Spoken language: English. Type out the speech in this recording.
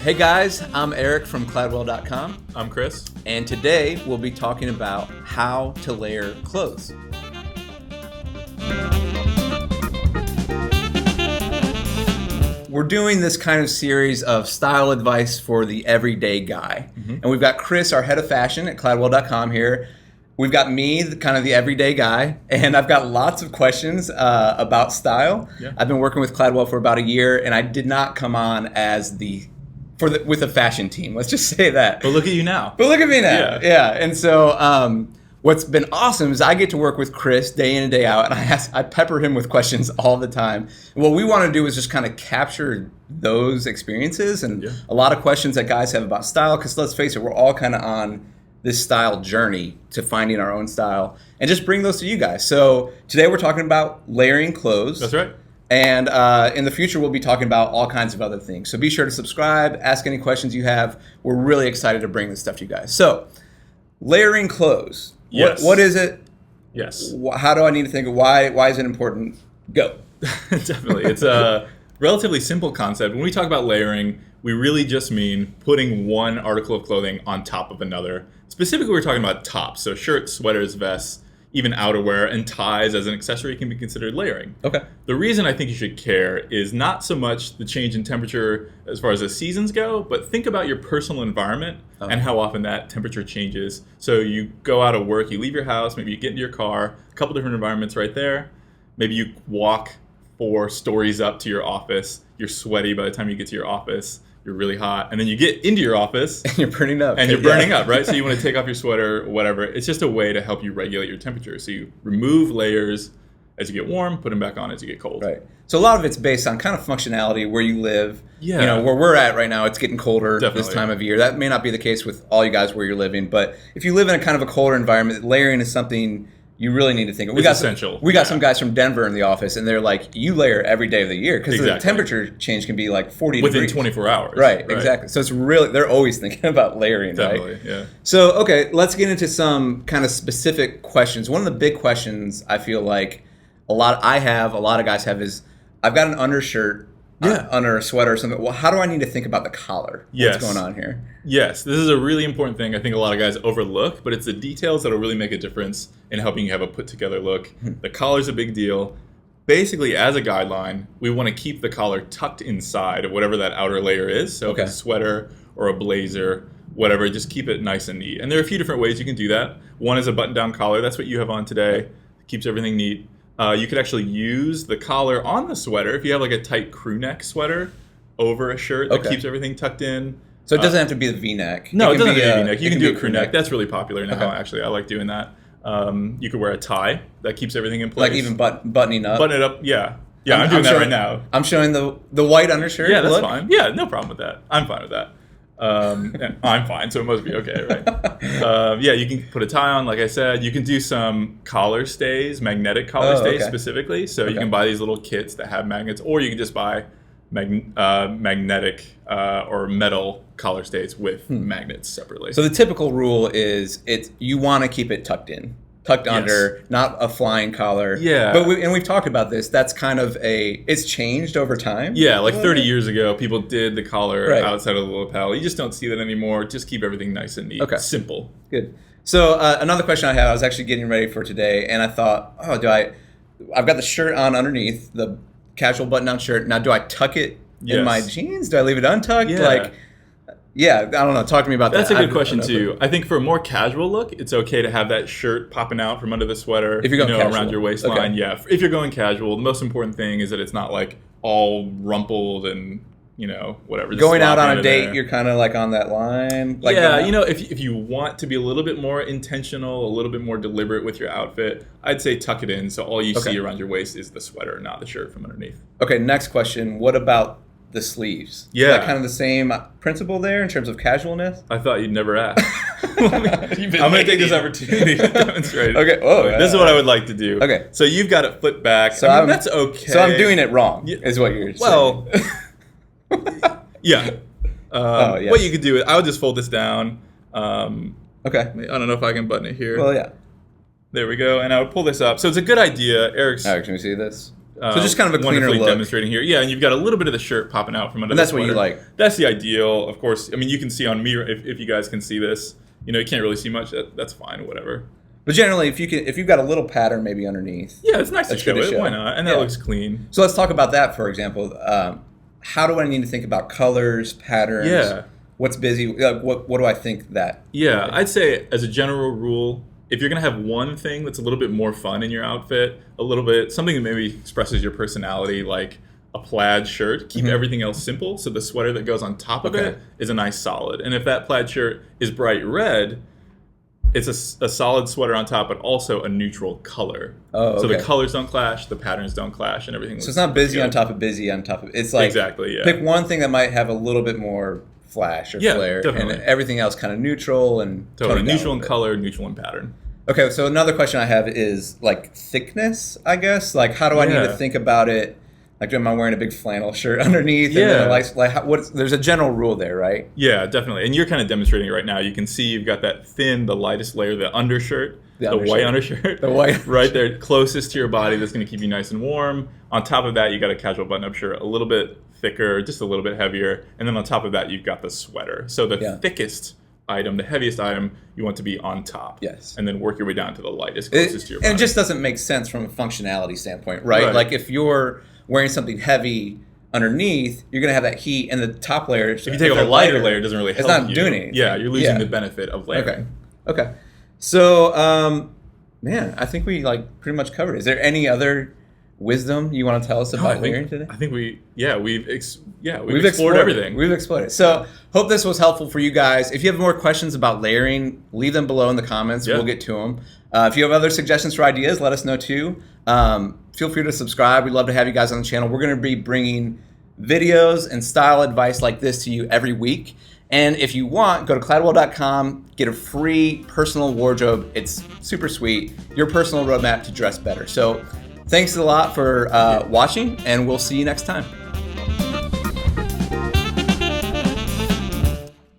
Hey guys, I'm Eric from Cladwell.com, I'm Chris. and today we'll be talking about how to layer clothes. We're doing this kind of series of style advice for the everyday guy. And we've got Chris, our head of fashion at Cladwell.com here. We've got me, kind of the everyday guy, and I've got lots of questions about style. Yeah. I've been working with Cladwell for about a year, and I did not come on as with a fashion team. Let's just say that. But look at you now. But look at me now. Yeah. And so what's been awesome is I get to work with Chris day in and day out, and I pepper him with questions all the time. And what we want to do is just kind of capture those experiences and a lot of questions that guys have about style, because let's face it, we're all kind of on this style journey to finding our own style, and just bring those to you guys. So today we're talking about layering clothes. That's right. And in the future, we'll be talking about all kinds of other things. So be sure to subscribe, ask any questions you have. We're really excited to bring this stuff to you guys. So, layering clothes. Yes. What is it? Yes. How do I need to think of why is it important? Go. Definitely. It's a relatively simple concept. When we talk about layering, we really just mean putting one article of clothing on top of another. Specifically, we're talking about tops. So shirts, sweaters, vests, even outerwear, and ties as an accessory can be considered layering. Okay. The reason I think you should care is not so much the change in temperature as far as the seasons go, but think about your personal environment and how often that temperature changes. So you go out of work, you leave your house, maybe you get into your car, a couple different environments right there. Maybe you walk 4 stories up to your office, you're sweaty by the time you get to your office. You're really hot, and then you get into your office And you're burning up. and you're burning up, right? So you want to take off your sweater or whatever. It's just a way to help you regulate your temperature. So you remove layers as you get warm, put them back on as you get cold. Right. So a lot of it's based on kind of functionality, where you live. Yeah. You know, where we're at right now, it's getting colder Definitely. this time of year. That may not be the case with all you guys where you're living, but if you live in a kind of a colder environment, layering is something you really need to think of. It's essential. We got some guys from Denver in the office, and they're like, you layer every day of the year, because the Exactly. temperature change can be like 40 Within degrees. 24 hours. Right, exactly. So it's really, they're always thinking about layering, Definitely, right? yeah. So, okay, let's get into some kind of specific questions. One of the big questions I feel like a lot of guys have is, I've got an undershirt under a sweater or something. Well, how do I need to think about the collar? Yes. What's going on here? Yes, this is a really important thing I think a lot of guys overlook, but it's the details that'll really make a difference in helping you have a put-together look. The collar's a big deal. Basically, as a guideline, we want to keep the collar tucked inside of whatever that outer layer is. So if it's a sweater or a blazer, whatever, just keep it nice and neat. And there are a few different ways you can do that. One is a button-down collar. That's what you have on today. Keeps everything neat. You could actually use the collar on the sweater if you have like a tight crew neck sweater over a shirt that keeps everything tucked in. So it doesn't have to be the V-neck. No, it doesn't have to be a V-neck. You can do a crew neck. neck. That's really popular now, actually. I like doing that. You could wear a tie that keeps everything in place. Like even buttoning up. Button it up, yeah. Yeah, I'm doing that right now. I'm showing the white undershirt. Yeah, that's look. fine. Yeah, no problem with that. I'm fine with that. Yeah, I'm fine, so it must be okay, right? Yeah, you can put a tie on, like I said. You can do some collar stays, magnetic collar stays specifically. So you can buy these little kits that have magnets, or you can just buy magnetic or metal collar stays with magnets separately. So the typical rule is you want to keep it tucked under, not a flying collar. Yeah. But we've talked about this. That's kind of it's changed over time. Yeah, like 30 years ago, people did the collar outside of the lapel. You just don't see that anymore. Just keep everything nice and neat. Okay. Simple. Good. So another question I have, I was actually getting ready for today, and I thought, I've got the shirt on underneath, the casual button-down shirt. Now, do I tuck it in my jeans? Do I leave it untucked? Yeah. I don't know. Talk to me about That's that. That's a good question, too. I think for a more casual look, it's okay to have that shirt popping out from under the sweater. If you're going casual. Around your waistline. Okay. Yeah. If you're going casual, the most important thing is that it's not like all rumpled and, whatever. Going out on a date, you're kind of like on that line. Like if you want to be a little bit more intentional, a little bit more deliberate with your outfit, I'd say tuck it in so all you see around your waist is the sweater, not the shirt from underneath. Okay, next question. What about the sleeves? Yeah. Is that kind of the same principle there in terms of casualness? I thought you'd never ask. I'm going to take this opportunity to demonstrate. Okay. This is what I would like to do. Okay. So you've got it flipped back. So that's okay. So I'm doing it wrong, is what you're saying. Well, yeah. What you could do is I would just fold this down. Okay. I don't know if I can button it here. Well, yeah. There we go. And I would pull this up. So it's a good idea. Eric, can we see this? So just kind of a cleaner wonderfully look. demonstrating here. Yeah, and you've got a little bit of the shirt popping out from under. And that's the what you sweater. like. That's the ideal, of course. I mean, you can see on me if you guys can see this. You know, you can't really see much. That's fine, whatever. But generally, if you've got a little pattern maybe underneath. Yeah, it's nice to that's show good it. to show. Why not? And that Yeah. looks clean. So let's talk about that, for example. How do I need to think about colors, patterns? Yeah. What's busy? What do I think that? Yeah, I'd say as a general rule, if you're gonna have one thing that's a little bit more fun in your outfit, a little bit something that maybe expresses your personality, like a plaid shirt, keep everything else simple. So the sweater that goes on top of it is a nice solid. And if that plaid shirt is bright red, it's a solid sweater on top, but also a neutral color. Oh, okay. So the colors don't clash, the patterns don't clash, and everything. So it's not busy on top of busy on top of. It's like exactly, yeah. Pick one thing that might have a little bit more flash or flare, definitely. and everything else kind of neutral and totally tone it down neutral a in bit. color, neutral in pattern. Okay, so another question I have is like thickness, I guess. Like, how do I need to think about it? Like, am I wearing a big flannel shirt underneath? Yeah. And then there's a general rule there, right? Yeah, definitely. And you're kind of demonstrating it right now. You can see you've got that thin, the lightest layer, the undershirt, the white undershirt. The white right there, closest to your body, that's going to keep you nice and warm. On top of that, you got a casual button-up shirt, a little bit thicker, just a little bit heavier. And then on top of that, you've got the sweater. So the thickest item, the heaviest item, you want to be on top. Yes. And then work your way down to the lightest, closest to your body. And it just doesn't make sense from a functionality standpoint, right? Like, if you're wearing something heavy underneath, you're going to have that heat, and the top layer, if you take off a lighter layer, it doesn't really help you. It's not doing anything. Yeah, you're losing the benefit of layering. Okay. So, man, I think we pretty much covered it. Is there any other wisdom you want to tell us about layering today? I think we've explored everything. We've explored it. So, hope this was helpful for you guys. If you have more questions about layering, leave them below in the comments. We'll get to them. If you have other suggestions for ideas, let us know too. Feel free to subscribe. We'd love to have you guys on the channel. We're going to be bringing videos and style advice like this to you every week. And if you want, go to cladwell.com, get a free personal wardrobe. It's super sweet. Your personal roadmap to dress better. So thanks a lot for watching, and we'll see you next time.